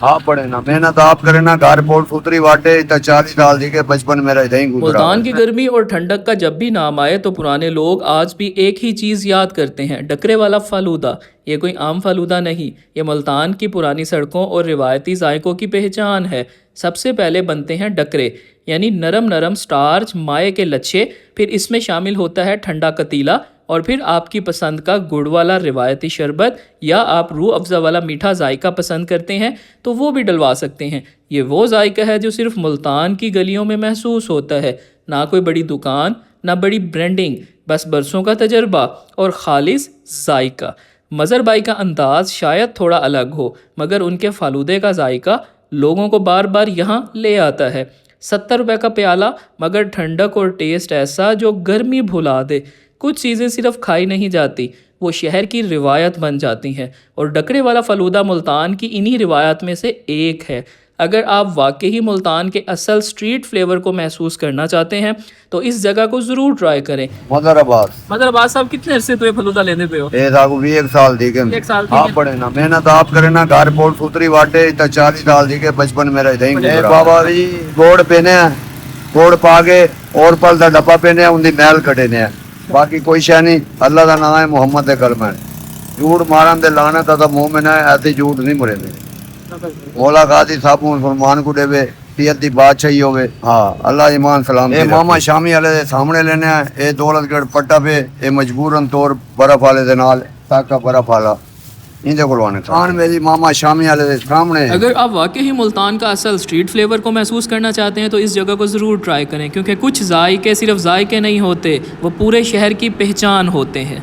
آپ پڑھے نا محنت آپ کرے نا گھر پوٹ ستری واٹے تا 40 سال دی کے بچپن میرا ادھر ہی گزرا ملتان کی گرمی اور ٹھنڈک کا جب بھی نام آئے تو پرانے لوگ آج بھی ایک ہی چیز یاد کرتے ہیں، ڈکرے والا فالودہ۔ یہ کوئی عام فالودہ نہیں، یہ ملتان کی پرانی سڑکوں اور روایتی ذائقوں کی پہچان ہے۔ سب سے پہلے بنتے ہیں ڈکرے، یعنی نرم نرم سٹارچ مائع کے لچھے، پھر اس میں شامل ہوتا ہے ٹھنڈا کتیلا، اور پھر آپ کی پسند کا گڑ والا روایتی شربت، یا آپ روح افزا والا میٹھا ذائقہ پسند کرتے ہیں تو وہ بھی ڈلوا سکتے ہیں۔ یہ وہ ذائقہ ہے جو صرف ملتان کی گلیوں میں محسوس ہوتا ہے، نہ کوئی بڑی دکان، نہ بڑی برانڈنگ، بس برسوں کا تجربہ اور خالص ذائقہ۔ مظہر بھائی کا انداز شاید تھوڑا الگ ہو، مگر ان کے فالودے کا ذائقہ لوگوں کو بار بار یہاں لے آتا ہے۔ 70 روپے کا پیالہ، مگر ٹھنڈک اور ٹیسٹ ایسا جو گرمی بھلا دے۔ کچھ چیزیں صرف کھائی نہیں جاتی، وہ شہر کی روایت بن جاتی ہیں، اور ڈکرے والا فالودہ ملتان کی انہی روایت میں سے ایک ہے۔ اگر آپ واقعی ملتان کے اصل سٹریٹ فلیور کو محسوس کرنا چاہتے ہیں تو اس جگہ کو ضرور ٹرائی کریں۔ مظہر عباس صاحب کتنے عرصے تو یہ فالودہ لینے پہ ہو؟ اے ساگو 20 سال دی کے ایک سال آپ پڑھے نا محنت آپ کرے نا گھر پوٹ ستری واٹے تا 40 سال دی کے بچپن میرا ادھر ہی گزرا۔ بابا جی گوڑ پینے ہیں، گوڑ پا کے اور پل دا ڈبا پینے ہیں، ان دی میل کٹے نے، باقی کوئی شے نہیں۔ اللہ دا نام ہے، محمد دے کلمہ ہے۔ جھوٹ مارن دے لعنت تا مومن ہے، ایسے جھوٹ نہیں مرے دے۔ مولا غازی صاحب مسلمان کو دے وے پیت دی بادشاہی ہوے۔ ہاں اللہ ایمان سلام۔ اے ماما شامی والے دے سامنے لینے ہیں، اے دولت گڑھ پٹا پہ، اے مجبورن طور برف والے دے نال تاکہ برف والا ان دے کولوانے خان میری ماما شامی والے دے سامنے۔ اگر آپ واقعی ملتان کا اصل سٹریٹ فلیور کو محسوس کرنا چاہتے ہیں تو اس جگہ کو ضرور ٹرائی کریں، کیونکہ کچھ ذائقے صرف ذائقے نہیں ہوتے، وہ پورے شہر کی پہچان ہوتے ہیں۔